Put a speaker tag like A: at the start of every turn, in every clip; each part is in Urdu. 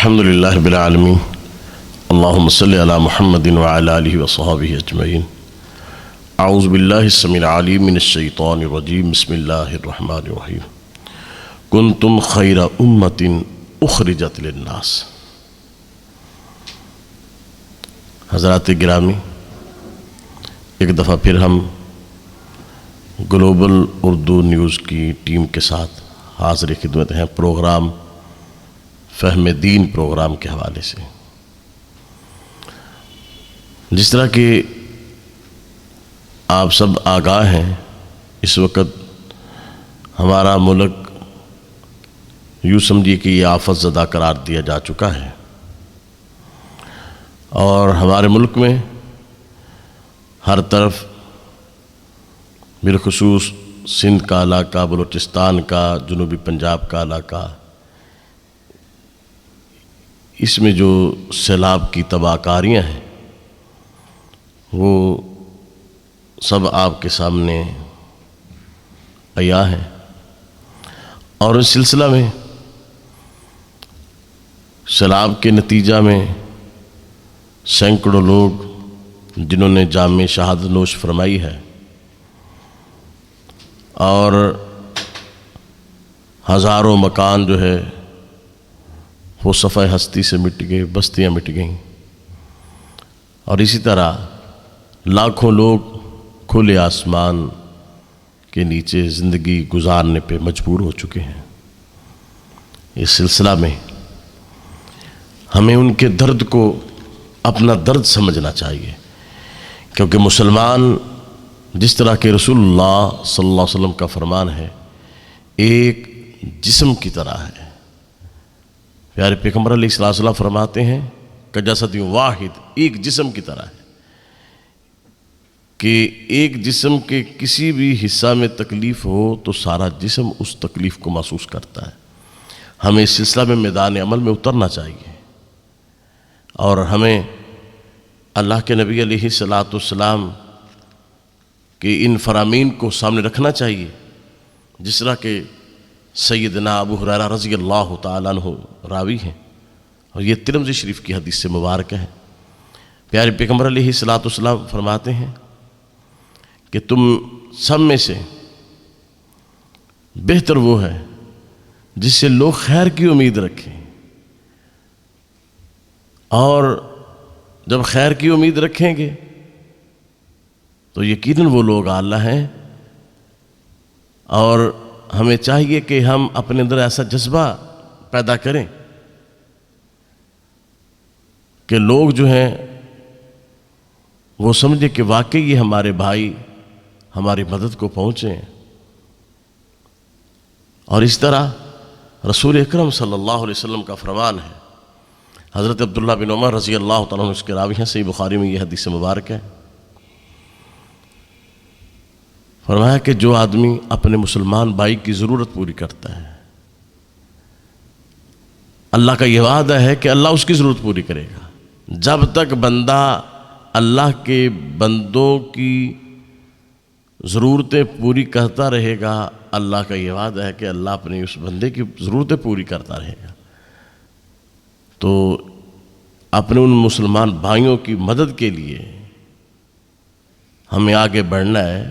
A: الحمد للہ رب العالمین اللہم صلی علی محمد وعلی آلہ وصحبہ اجمعین اعوذ باللہ السمیع العلیم من الشیطان الرجیم بسم اللہ الرحمن الرحیم کنتم خیر امت اخرجت للناس۔ حضرات گرامی، ایک دفعہ پھر ہم گلوبل اردو نیوز کی ٹیم کے ساتھ حاضر خدمت ہیں پروگرام فہم دین پروگرام کے حوالے سے۔ جس طرح کہ آپ سب آگاہ ہیں، اس وقت ہمارا ملک یوں سمجھیے کہ یہ آفت زدہ قرار دیا جا چکا ہے، اور ہمارے ملک میں ہر طرف بالخصوص سندھ کا علاقہ، بلوچستان کا، جنوبی پنجاب کا علاقہ، اس میں جو سیلاب کی تباہ کاریاں ہیں وہ سب آپ کے سامنے عیاں ہیں، اور اس سلسلہ میں سیلاب کے نتیجہ میں سینکڑوں لوگ جنہوں نے جام شہادت نوش فرمائی ہے، اور ہزاروں مکان جو ہے وہ صفحہ ہستی سے مٹ گئے، بستیاں مٹ گئیں، اور اسی طرح لاکھوں لوگ کھلے آسمان کے نیچے زندگی گزارنے پہ مجبور ہو چکے ہیں۔ اس سلسلہ میں ہمیں ان کے درد کو اپنا درد سمجھنا چاہیے، کیونکہ مسلمان جس طرح کہ رسول اللہ صلی اللہ علیہ وسلم کا فرمان ہے، ایک جسم کی طرح ہے۔ پیارے پیغمبر علیہ السلام فرماتے ہیں کہ جسد واحد، ایک جسم کی طرح ہے، کہ ایک جسم کے کسی بھی حصہ میں تکلیف ہو تو سارا جسم اس تکلیف کو محسوس کرتا ہے۔ ہمیں اس سلسلہ میں میدان عمل میں اترنا چاہیے، اور ہمیں اللہ کے نبی علیہ السلام کے ان فرامین کو سامنے رکھنا چاہیے، جس طرح کہ سیدنا ابو ہریرہ رضی اللہ تعالیٰ عنہ راوی ہیں، اور یہ ترمذی شریف کی حدیث سے مبارکہ ہے۔ پیارے پیغمبر علیہ السلام فرماتے ہیں کہ تم سب میں سے بہتر وہ ہے جس سے لوگ خیر کی امید رکھیں، اور جب خیر کی امید رکھیں گے تو یقیناً وہ لوگ اعلیٰ ہیں، اور ہمیں چاہیے کہ ہم اپنے اندر ایسا جذبہ پیدا کریں کہ لوگ جو ہیں وہ سمجھیں کہ واقعی یہ ہمارے بھائی ہماری مدد کو پہنچے ہیں۔ اور اس طرح رسول اکرم صلی اللہ علیہ وسلم کا فرمان ہے، حضرت عبداللہ بن عمر رضی اللہ تعالیٰ عنہ اس کے راوی ہیں، صحیح بخاری میں یہ حدیث مبارک ہے، فرمایا کہ جو آدمی اپنے مسلمان بھائی کی ضرورت پوری کرتا ہے، اللہ کا یہ وعدہ ہے کہ اللہ اس کی ضرورت پوری کرے گا۔ جب تک بندہ اللہ کے بندوں کی ضرورتیں پوری کرتا رہے گا، اللہ کا یہ وعدہ ہے کہ اللہ اپنے اس بندے کی ضرورتیں پوری کرتا رہے گا۔ تو اپنے ان مسلمان بھائیوں کی مدد کے لیے ہمیں آگے بڑھنا ہے،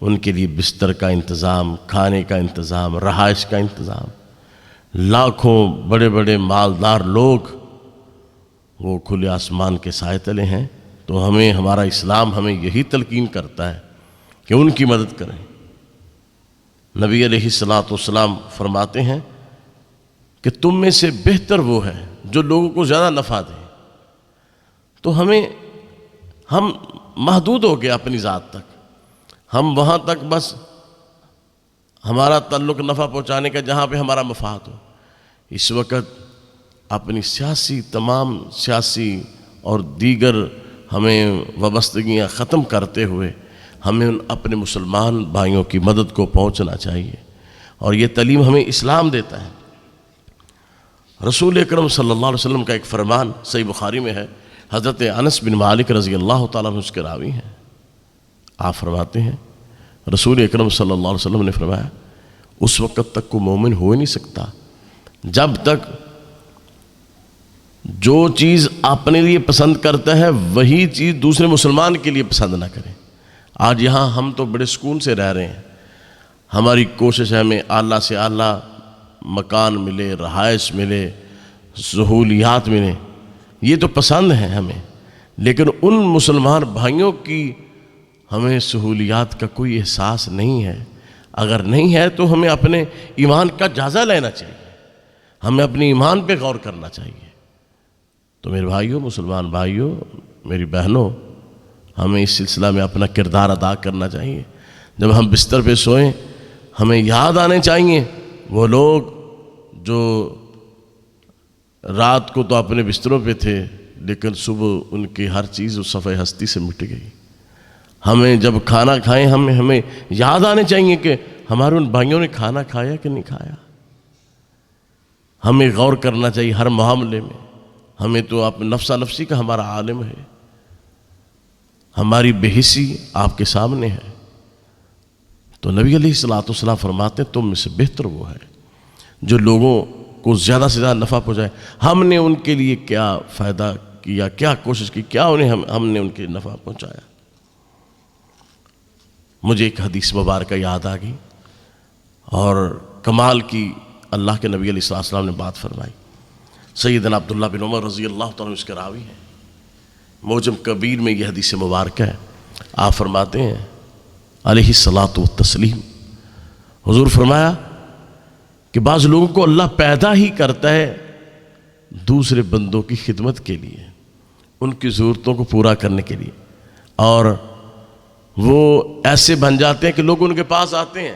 A: ان کے لیے بستر کا انتظام، کھانے کا انتظام، رہائش کا انتظام۔ لاکھوں بڑے بڑے مالدار لوگ وہ کھلے آسمان کے سائے تلے ہیں، تو ہمارا اسلام ہمیں یہی تلقین کرتا ہے کہ ان کی مدد کریں۔ نبی علیہ السلام فرماتے ہیں کہ تم میں سے بہتر وہ ہے جو لوگوں کو زیادہ نفع دے۔ تو ہم محدود ہو گئے اپنی ذات تک، ہم وہاں تک بس ہمارا تعلق نفع پہنچانے کا جہاں پہ ہمارا مفاد ہو۔ اس وقت اپنی تمام سیاسی اور دیگر ہمیں وابستگیاں ختم کرتے ہوئے ہمیں اپنے مسلمان بھائیوں کی مدد کو پہنچنا چاہیے، اور یہ تعلیم ہمیں اسلام دیتا ہے۔ رسول اکرم صلی اللہ علیہ وسلم کا ایک فرمان صحیح بخاری میں ہے، حضرت انس بن مالک رضی اللہ تعالیٰ عنہ اس کے راوی ہیں، آپ فرماتے ہیں رسول اکرم صلی اللہ علیہ وسلم نے فرمایا اس وقت تک کوئی مومن ہو ہی نہیں سکتا جب تک جو چیز اپنے لیے پسند کرتا ہے وہی چیز دوسرے مسلمان کے لیے پسند نہ کریں۔ آج یہاں ہم تو بڑے سکون سے رہ رہے ہیں، ہماری کوشش ہے ہمیں اعلیٰ سے اعلیٰ مکان ملے، رہائش ملے، سہولیات ملیں، یہ تو پسند ہے ہمیں، لیکن ان مسلمان بھائیوں کی ہمیں سہولیات کا کوئی احساس نہیں ہے۔ اگر نہیں ہے تو ہمیں اپنے ایمان کا جائزہ لینا چاہیے، ہمیں اپنے ایمان پہ غور کرنا چاہیے۔ تو میرے بھائیوں، مسلمان بھائیوں، میری بہنوں، ہمیں اس سلسلہ میں اپنا کردار ادا کرنا چاہیے۔ جب ہم بستر پہ سوئیں ہمیں یاد آنے چاہیے وہ لوگ جو رات کو تو اپنے بستروں پہ تھے لیکن صبح ان کی ہر چیز اس صفحہ ہستی سے مٹ گئی۔ ہمیں جب کھانا کھائیں ہمیں یاد آنے چاہیے کہ ہمارے ان بھائیوں نے کھانا کھایا کہ نہیں کھایا۔ ہمیں غور کرنا چاہیے ہر معاملے میں۔ ہمیں تو آپ نفسا نفسی کا ہمارا عالم ہے، ہماری بے حسی آپ کے سامنے ہے۔ تو نبی علیہ الصلوۃ والسلام فرماتے ہیں تم میں سے بہتر وہ ہے جو لوگوں کو زیادہ سے زیادہ نفع پہنچائے۔ ہم نے ان کے لیے کیا فائدہ کیا، کیا کوشش کی، کیا ہم نے ان کے نفع پہنچایا۔ مجھے ایک حدیث مبارکہ یاد آ گئی اور کمال کی اللہ کے نبی علیہ الصلوۃ والسلام نے بات فرمائی۔ سیدنا عبداللہ بن عمر رضی اللہ تعالیٰ عنہ اس کے راوی ہیں، معجم کبیر میں یہ حدیث مبارکہ ہے۔ آپ فرماتے ہیں علیہ الصلاۃ والتسلیم، حضور فرمایا کہ بعض لوگوں کو اللہ پیدا ہی کرتا ہے دوسرے بندوں کی خدمت کے لیے، ان کی ضرورتوں کو پورا کرنے کے لیے، اور وہ ایسے بن جاتے ہیں کہ لوگ ان کے پاس آتے ہیں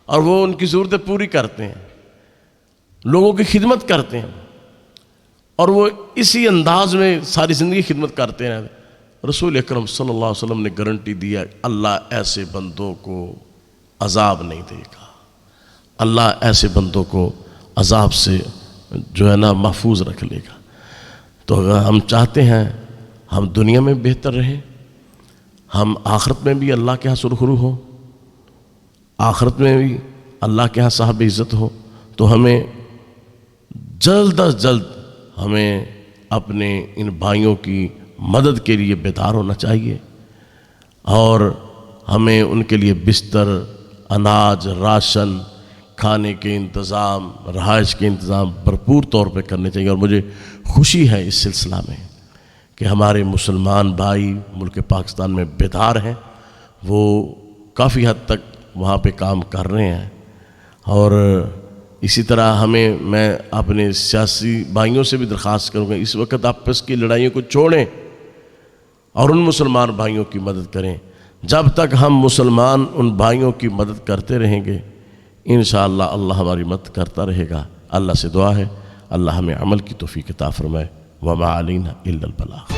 A: اور وہ ان کی ضرورتیں پوری کرتے ہیں، لوگوں کی خدمت کرتے ہیں، اور وہ اسی انداز میں ساری زندگی خدمت کرتے ہیں۔ رسول اکرم صلی اللہ علیہ وسلم نے گارنٹی دیا اللہ ایسے بندوں کو عذاب نہیں دے گا، اللہ ایسے بندوں کو عذاب سے جو ہے نا محفوظ رکھ لے گا۔ تو اگر ہم چاہتے ہیں ہم دنیا میں بہتر رہیں، ہم آخرت میں بھی اللہ کے ہاں سرخرو ہو، آخرت میں بھی اللہ کے ہاں صاحب عزت ہو، تو ہمیں جلد از جلد ہمیں اپنے ان بھائیوں کی مدد کے لیے بیدار ہونا چاہیے، اور ہمیں ان کے لیے بستر، اناج، راشن، کھانے کے انتظام، رہائش کے انتظام بھرپور طور پہ کرنے چاہیے۔ اور مجھے خوشی ہے اس سلسلہ میں کہ ہمارے مسلمان بھائی ملک پاکستان میں بیدار ہیں، وہ کافی حد تک وہاں پہ کام کر رہے ہیں، اور اسی طرح میں اپنے سیاسی بھائیوں سے بھی درخواست کروں گا اس وقت آپس کی لڑائیوں کو چھوڑیں اور ان مسلمان بھائیوں کی مدد کریں۔ جب تک ہم مسلمان ان بھائیوں کی مدد کرتے رہیں گے انشاءاللہ اللہ ہماری مدد کرتا رہے گا۔ اللہ سے دعا ہے اللہ ہمیں عمل کی توفیق عطا فرمائے۔ وما علینا الا البلاغ۔